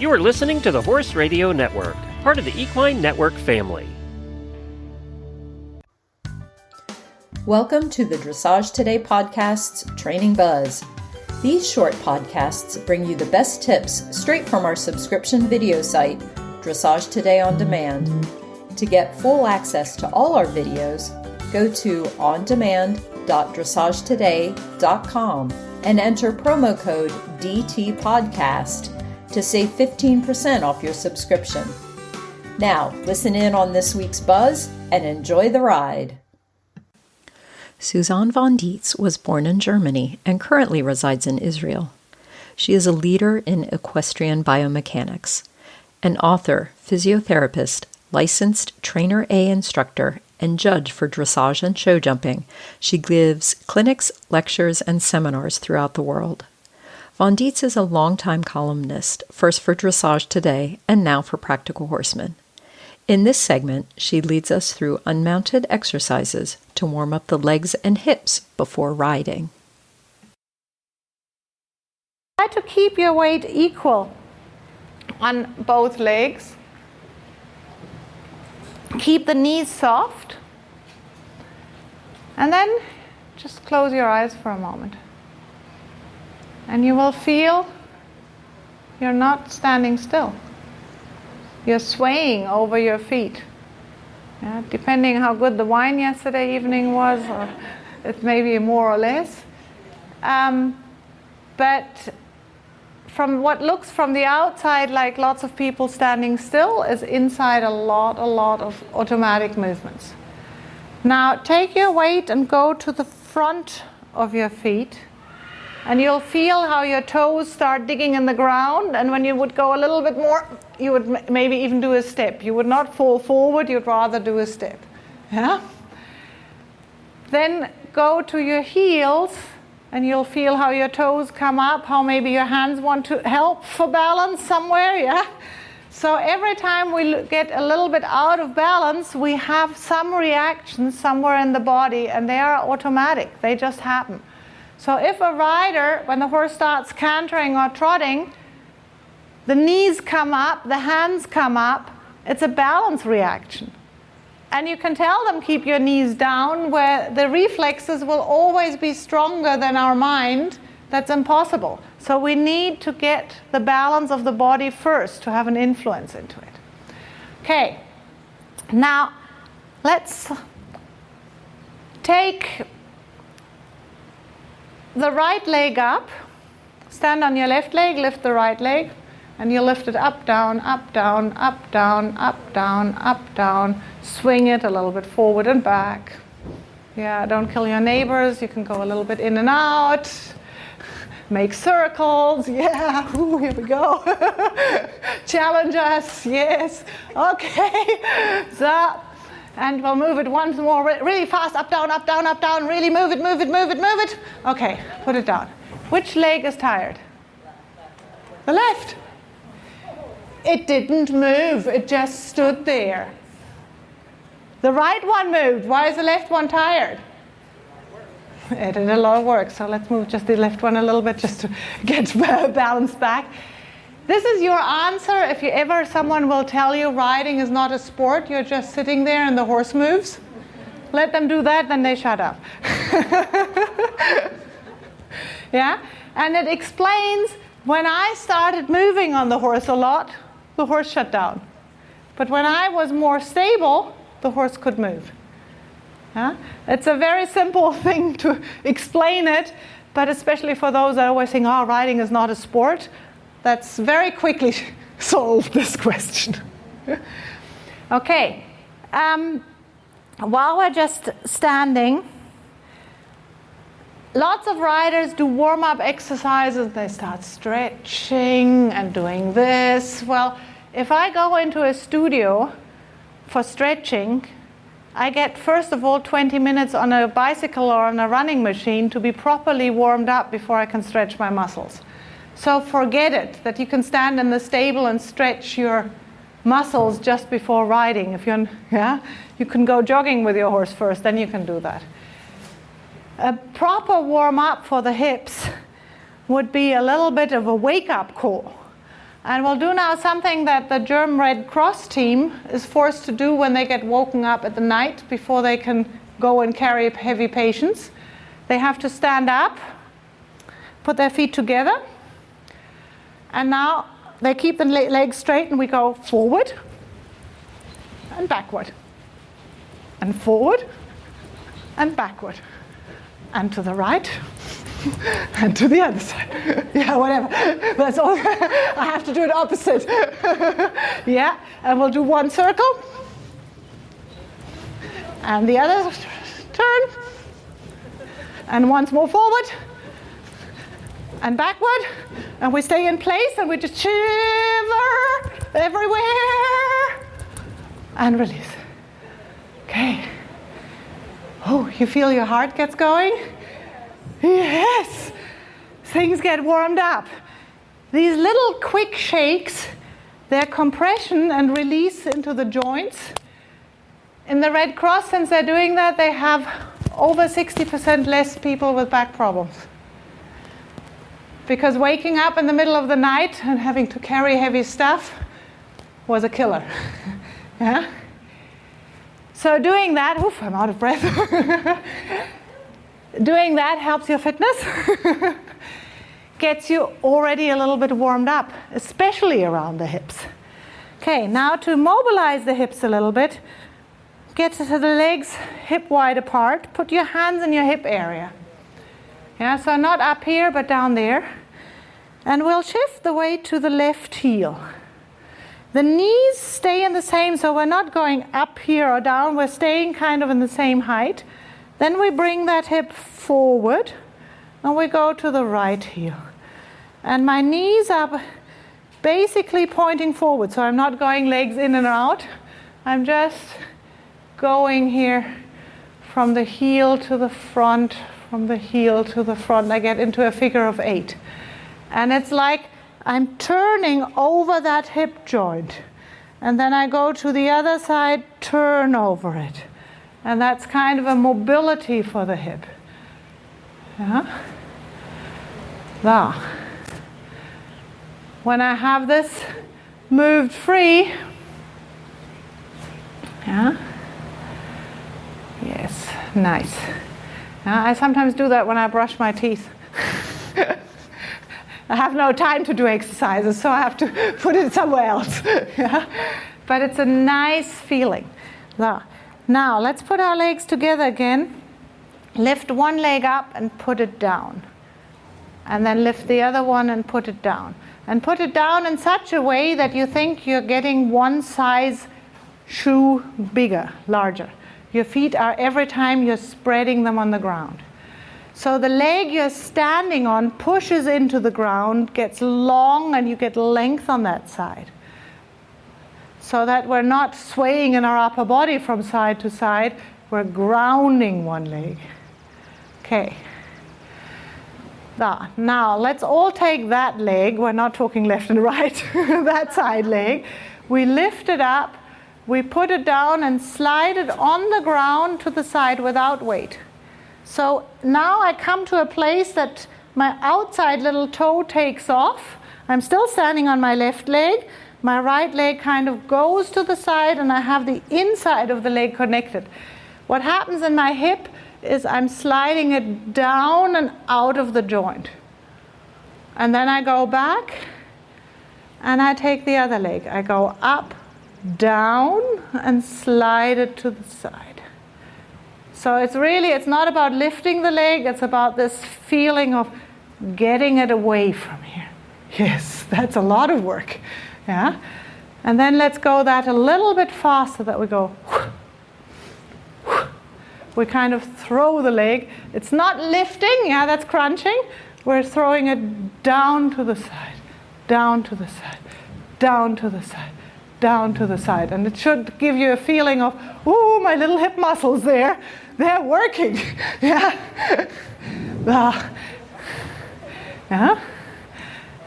You are listening to the Horse Radio Network, part of the Equine Network family. Welcome to the Dressage Today podcast's Training Buzz. These short podcasts bring you the best tips straight from our subscription video site, Dressage Today On Demand. To get full access to all our videos, go to ondemand.dressagetoday.com and enter promo code DTPODCAST to save 15% off your subscription. Now, listen in on this week's buzz and enjoy the ride. Susanne von Dietze was born in Germany and currently resides in Israel. She is a leader in equestrian biomechanics, an author, physiotherapist, licensed Trainer A instructor, and judge for dressage and show jumping. She gives clinics, lectures, and seminars throughout the world. Von Dietze is a longtime columnist, first for Dressage Today and now for Practical Horseman. In this segment, she leads us through unmounted exercises to warm up the legs and hips before riding. Try to keep your weight equal on both legs. Keep the knees soft. And then just close your eyes for a moment. And you will feel you're not standing still. You're swaying over your feet. Yeah, depending how good the wine yesterday evening was, or it may be more or less. But from what looks from the outside like lots of people standing still is inside a lot of automatic movements. Now take your weight and go to the front of your feet. And you'll feel how your toes start digging in the ground, and when you would go a little bit more, you would maybe even do a step. You would not fall forward, you'd rather do a step. Yeah? Then go to your heels, and you'll feel how your toes come up, how maybe your hands want to help for balance somewhere, yeah? So every time we get a little bit out of balance, we have some reactions somewhere in the body, and they are automatic, they just happen. So if a rider, when the horse starts cantering or trotting, the knees come up, the hands come up, it's a balance reaction. And you can tell them keep your knees down, where the reflexes will always be stronger than our mind. That's impossible. So we need to get the balance of the body first to have an influence into it. Okay, now let's take the right leg up, stand on your left leg, lift the right leg, and you lift it up, down, up, down, up, down, up, down, up, down. Swing it a little bit forward and back. Yeah, don't kill your neighbors. You can go a little bit in and out. Make circles. Yeah, ooh, here we go. Challenge us, yes. Okay, so. And we'll move it once more, really fast, up, down, really move it. Okay, put it down. Which leg is tired? The left. It didn't move, it just stood there. The right one moved. Why is the left one tired? It did a lot of work, so let's move just the left one a little bit just to get balance back. This is your answer if you ever someone will tell you riding is not a sport, you're just sitting there and the horse moves. Let them do that, then they shut up. Yeah? And it explains when I started moving on the horse a lot, the horse shut down. But when I was more stable, the horse could move. Yeah? It's a very simple thing to explain it, but especially for those that are always saying, oh, riding is not a sport. That's very quickly solved this question. Okay, while we're just standing, lots of riders do warm-up exercises. They start stretching and doing this. Well, if I go into a studio for stretching, I get, first of all, 20 minutes on a bicycle or on a running machine to be properly warmed up before I can stretch my muscles. So forget it, that you can stand in the stable and stretch your muscles just before riding. If you're, you can go jogging with your horse first, then you can do that. A proper warm-up for the hips would be a little bit of a wake-up call. And we'll do now something that the German Red Cross team is forced to do when they get woken up at the night before they can go and carry heavy patients. They have to stand up, put their feet together, and now they keep the legs straight, and we go forward and backward, and forward and backward, and to the right and to the other side. Yeah, whatever. That's all. I have to do it opposite. Yeah, and we'll do one circle and the other turn, and once more forward and backward, and we stay in place and we just shiver everywhere and release. Okay. Oh, you feel your heart gets going? Yes. Things get warmed up. These little quick shakes, they're compression and release into the joints. In the Red Cross, since they're doing that, they have over 60% less people with back problems. Because waking up in the middle of the night and having to carry heavy stuff was a killer. Yeah? So doing that, oof, I'm out of breath. Doing that helps your fitness, gets you already a little bit warmed up, especially around the hips. Okay, now to mobilize the hips a little bit, get to the legs hip wide apart, put your hands in your hip area. Yeah, so not up here, but down there. And we'll shift the weight to the left heel. The knees stay in the same, so we're not going up here or down, we're staying kind of in the same height. Then we bring that hip forward, and we go to the right heel. And my knees are basically pointing forward, so I'm not going legs in and out. I'm just going here from the heel to the front, from the heel to the front. I get into a figure of 8. And it's like I'm turning over that hip joint. And then I go to the other side, turn over it. And that's kind of a mobility for the hip. Yeah? Now, when I have this moved free, yeah? Yes, nice. I sometimes do that when I brush my teeth. I have no time to do exercises, so I have to put it somewhere else. Yeah? But it's a nice feeling. Now, let's put our legs together again. Lift one leg up and put it down. And then lift the other one and put it down. And put it down in such a way that you think you're getting one size shoe bigger, larger. Your feet are, every time you're spreading them on the ground. So the leg you're standing on pushes into the ground, gets long, and you get length on that side. So that we're not swaying in our upper body from side to side, we're grounding one leg. Okay. Now let's all take that leg, we're not talking left and right, that side leg. We lift it up, we put it down and slide it on the ground to the side without weight. So now I come to a place that my outside little toe takes off. I'm still standing on my left leg. My right leg kind of goes to the side and I have the inside of the leg connected. What happens in my hip is I'm sliding it down and out of the joint. And then I go back and I take the other leg. I go up, down, and slide it to the side. So it's not about lifting the leg, it's about this feeling of getting it away from here. Yes, that's a lot of work. Yeah? And then let's go that a little bit faster, that we go. We kind of throw the leg. It's not lifting, yeah, that's crunching. We're throwing it down to the side, down to the side, down to the side, down to the side. And it should give you a feeling of, ooh, my little hip muscles there, they're working. Yeah.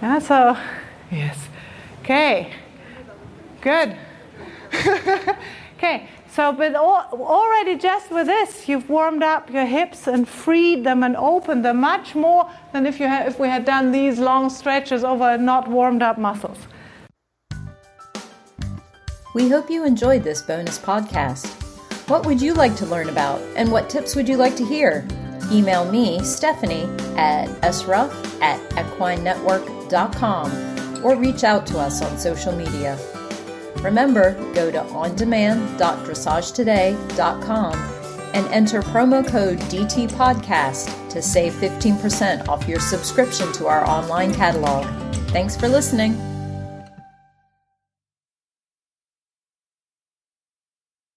Yeah, so, yes. Okay, good. Okay, so already just with this, you've warmed up your hips and freed them and opened them much more than if we had done these long stretches over not warmed up muscles. We hope you enjoyed this bonus podcast. What would you like to learn about, and what tips would you like to hear? Email me, Stephanie, at sruff@equinenetwork.com or reach out to us on social media. Remember, go to ondemand.dressagetoday.com and enter promo code DTPODCAST to save 15% off your subscription to our online catalog. Thanks for listening.